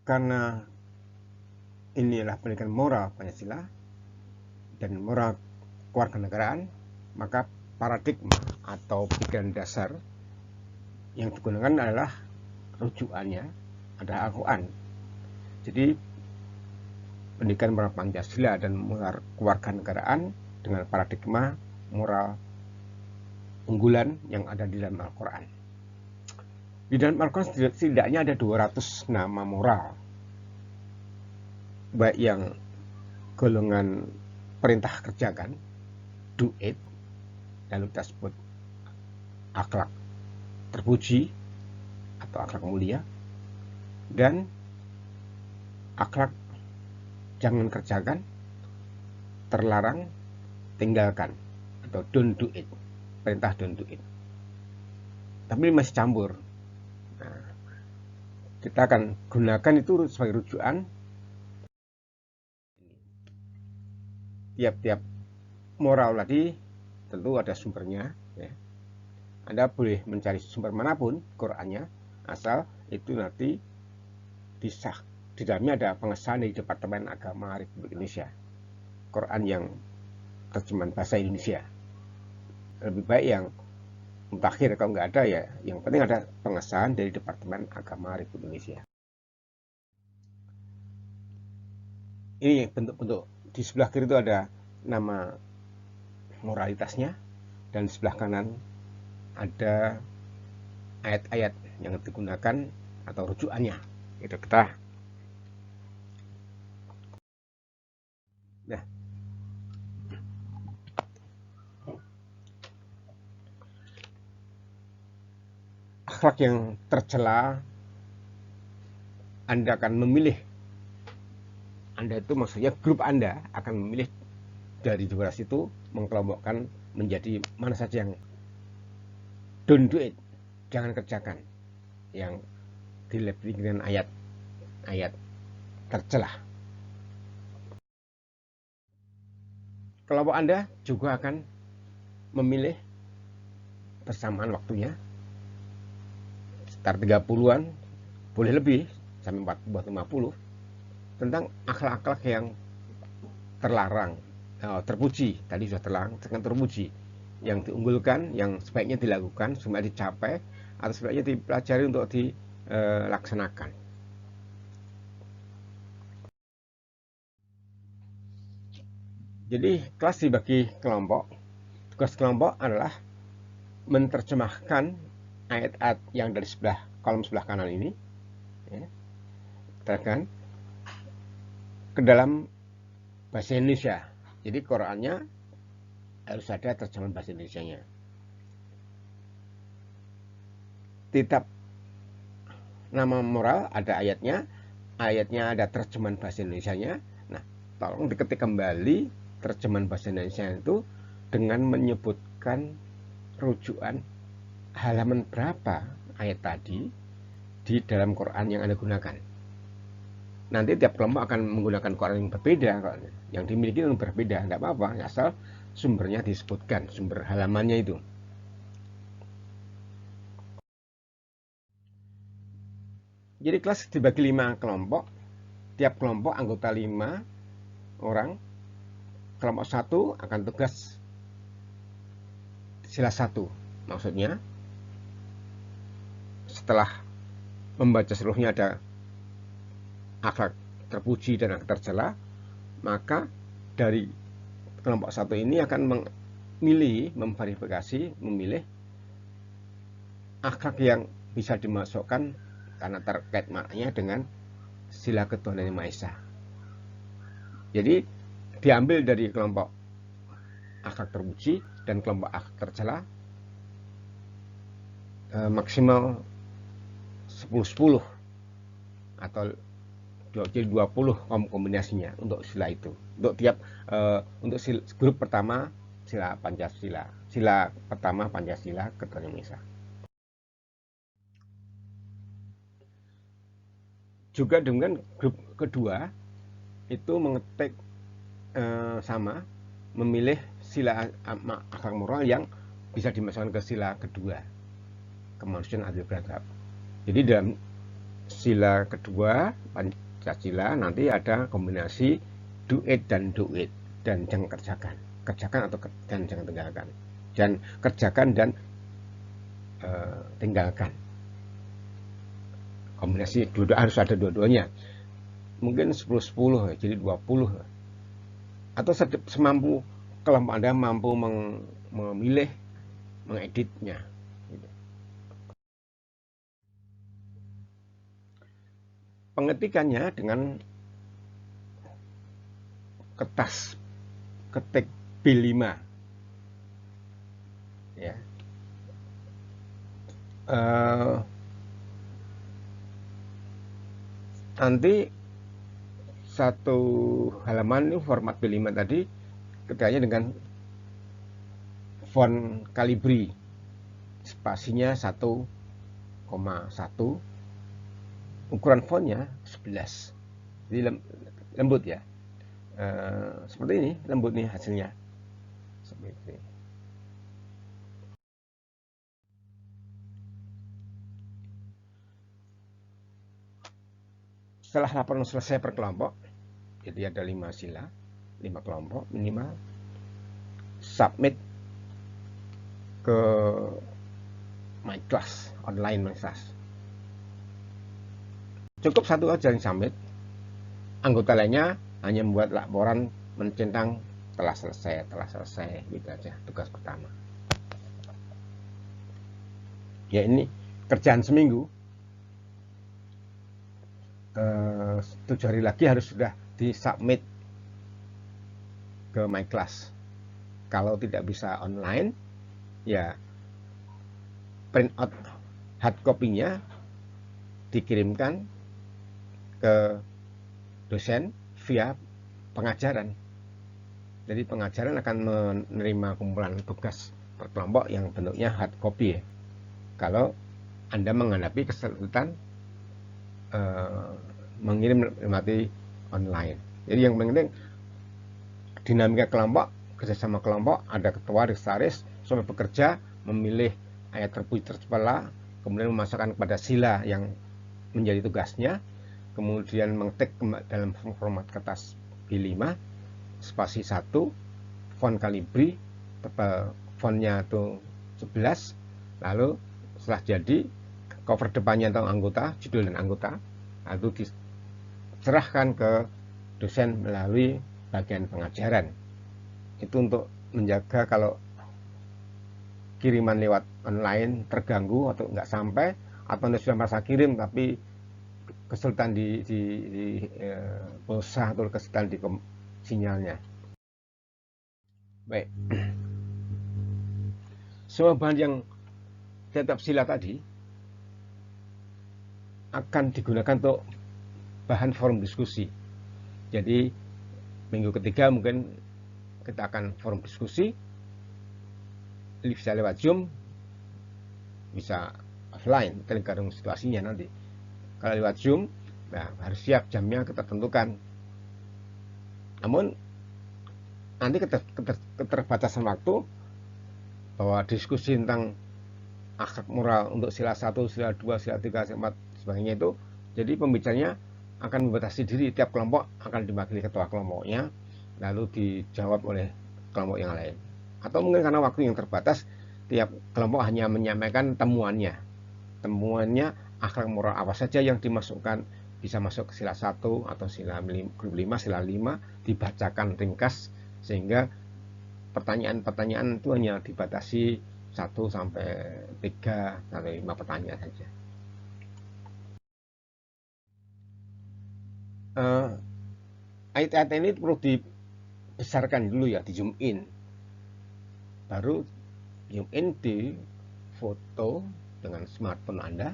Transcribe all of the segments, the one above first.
karena inilah pendidikan moral Pancasila dan moral kewarganegaraan, maka paradigma atau pikiran dasar yang digunakan adalah rujukannya adalah Al-Quran. Jadi pendidikan moral Pancasila dan moral kewarganegaraan dengan paradigma moral unggulan yang ada di dalam Al-Quran. Di dalam Al-Quran setidaknya ada 200 nama moral, baik yang golongan perintah kerjakan, do it, lalu kita sebut akhlak terpuji atau akhlak mulia, dan akhlak jangan kerjakan, terlarang, tinggalkan, atau don't do it, perintah don't do it. Tapi masih campur. Nah, kita akan gunakan itu sebagai rujukan. Tiap-tiap moral tadi tentu ada sumbernya, ya. Anda boleh mencari sumber manapun Qurannya, asal itu nanti disah. Di dalamnya ada pengesahan dari Departemen Agama Republik Indonesia, Quran yang terjemahan bahasa Indonesia. Lebih baik yang mutakhir, kalau nggak ada ya yang penting ada pengesahan dari Departemen Agama Republik Indonesia. Ini bentuk-bentuk. Di sebelah kiri itu ada nama moralitasnya, dan di sebelah kanan ada ayat-ayat yang digunakan atau rujukannya. Itu kita. Nah, akhlak yang tercela, Anda akan memilih. Anda itu maksudnya grup Anda akan memilih dari 12 itu, mengkelompokkan menjadi mana saja yang don't do it, jangan kerjakan, yang dilabeli dengan ayat tercela. Kelompok Anda juga akan memilih bersamaan waktunya, sekitar 30-an, boleh lebih, sampai 40-50, tentang akhlak-akhlak yang terlarang, terpuji, tadi sudah terlarang, sekarang terpuji, yang diunggulkan, yang sebaiknya dilakukan, supaya dicapai, atau sebaiknya dipelajari untuk dilaksanakan. Jadi kelas dibagi kelompok. Tugas kelompok adalah menerjemahkan ayat-ayat yang dari kolom sebelah kanan ini, ya, ke dalam bahasa Indonesia. Jadi Qurannya harus ada terjemahan bahasa Indonesianya. Tiap nama moral ada ayatnya ada terjemahan bahasa Indonesianya. Nah, tolong diketik kembali terjemahan bahasa Indonesia itu dengan menyebutkan rujukan halaman berapa ayat tadi di dalam Quran yang Anda gunakan. Nanti tiap kelompok akan menggunakan Quran yang berbeda, yang dimiliki yang berbeda, tidak apa-apa, asal sumbernya disebutkan, sumber halamannya itu. Jadi kelas dibagi 5 kelompok, tiap kelompok anggota 5 orang. Kelompok 1 akan tugas sila 1, maksudnya setelah membaca seluruhnya ada akhlak terpuji dan akhlak tercela, maka dari kelompok 1 ini akan memilih akhlak yang bisa dimasukkan karena terkait maknanya dengan sila ketuhanan yang Maha Esa. Jadi diambil dari kelompok akhlak terpuji dan kelompok akhlak tercela, maksimal 10-10 atau jadi 20 kombinasinya untuk sila itu. Untuk untuk grup pertama sila Pancasila, sila pertama Pancasila ketuhanan yang Maha Esa. Juga dengan grup kedua itu mengetik sama, memilih sila akhlak moral yang bisa dimasukkan ke sila kedua, kemanusiaan adil beradab. Jadi dalam sila kedua Pancasila nanti ada kombinasi do it dan do it, dan jangan kerjakan, kerjakan atau dan jangan tinggalkan, dan kerjakan dan tinggalkan. Kombinasi dua harus ada dua-duanya. Mungkin 10-10 jadi 20, atau semampu kelompok Anda mampu memilih, mengeditnya gitu. Pengetikannya dengan kertas ketik B5 ya. Nanti satu halaman ini format B5 tadi ketiknya dengan font Calibri, spasinya 1,1, ukuran fontnya 11, jadi lembut ya. Seperti ini, lembut nih hasilnya seperti ini. Setelah laporan selesai per kelompok, jadi ada 5 sila, 5 kelompok minimal, submit ke My Class, online My Class. Cukup satu aja yang submit, anggota lainnya hanya membuat laporan mencentang telah selesai, gitu aja tugas pertama. Ya ini kerjaan seminggu, 7 hari lagi harus sudah disubmit ke My Class. Kalau tidak bisa online, ya print out hard copy-nya dikirimkan ke dosen via pengajaran. Jadi pengajaran akan menerima kumpulan tugas per kelompok yang bentuknya hard copy ya. Kalau Anda menghadapi kesulitan mengirim materi online. Jadi yang penting dinamika kelompok, kerjasama kelompok, ada ketua, sekretaris, sampai bekerja, memilih ayat terpuji tercela, kemudian memasukkan kepada sila yang menjadi tugasnya, kemudian mengetik dalam format kertas B5, spasi 1, font Calibri, tebal fontnya itu 11, lalu setelah jadi cover depannya tentang anggota, judul dan anggota, lalu diserahkan ke dosen melalui bagian pengajaran. Itu untuk menjaga kalau kiriman lewat online terganggu atau nggak sampai, atau Anda sudah merasa kirim tapi kesulitan di pulsa atau kesulitan di sinyalnya. Baik, semua bahan yang tetap sila tadi akan digunakan untuk bahan forum diskusi. Jadi minggu ketiga mungkin kita akan forum diskusi, bisa lewat Zoom, bisa offline, tergantung situasinya nanti. Kalau lewat Zoom, nah harus siap jamnya kita tentukan. Namun nanti keterbatasan waktu, bahwa diskusi tentang akhlak moral untuk sila 1, sila 2, sila 3, sila 4, sebagainya itu, jadi pembicaranya akan membatasi diri, tiap kelompok akan diwakili ketua kelompoknya, lalu dijawab oleh kelompok yang lain. Atau mungkin karena waktu yang terbatas, tiap kelompok hanya menyampaikan temuannya akhlak moral apa saja yang dimasukkan, bisa masuk ke sila 1 atau sila 5, sila 5, dibacakan ringkas, sehingga pertanyaan-pertanyaan itu hanya dibatasi 1 sampai 3 sampai 5 pertanyaan saja. Ayat-ayat ini perlu dibesarkan dulu ya, di zoom in, baru zoom in di foto dengan smartphone Anda,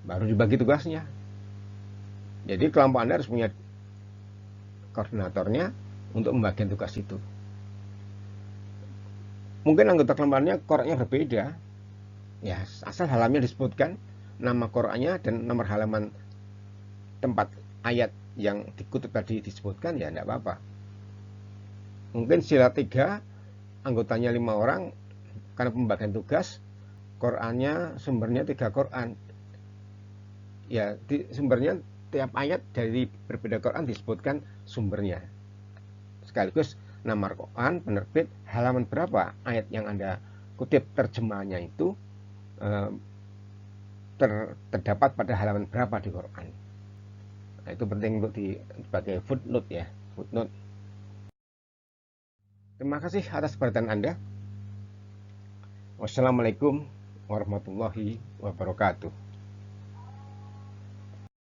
baru dibagi tugasnya. Jadi kelompok Anda harus punya koordinatornya untuk membagikan tugas itu. Mungkin anggota kelompoknya koraknya berbeda, ya asal halamannya disebutkan, nama koraknya dan nomor halaman tempat ayat yang dikutip tadi disebutkan, ya tidak apa-apa. Mungkin sila 3 anggotanya 5 orang, karena pembagian tugas, Qurannya sumbernya 3 Quran, Ya, sumbernya tiap ayat dari berbeda Quran disebutkan sumbernya. Sekaligus nama Quran, penerbit, halaman berapa ayat yang Anda kutip terjemahannya itu eh, terdapat pada halaman berapa di Quran. Nah, itu penting untuk sebagai footnote ya, footnote. Terima kasih atas perhatian Anda. Wassalamualaikum warahmatullahi wabarakatuh.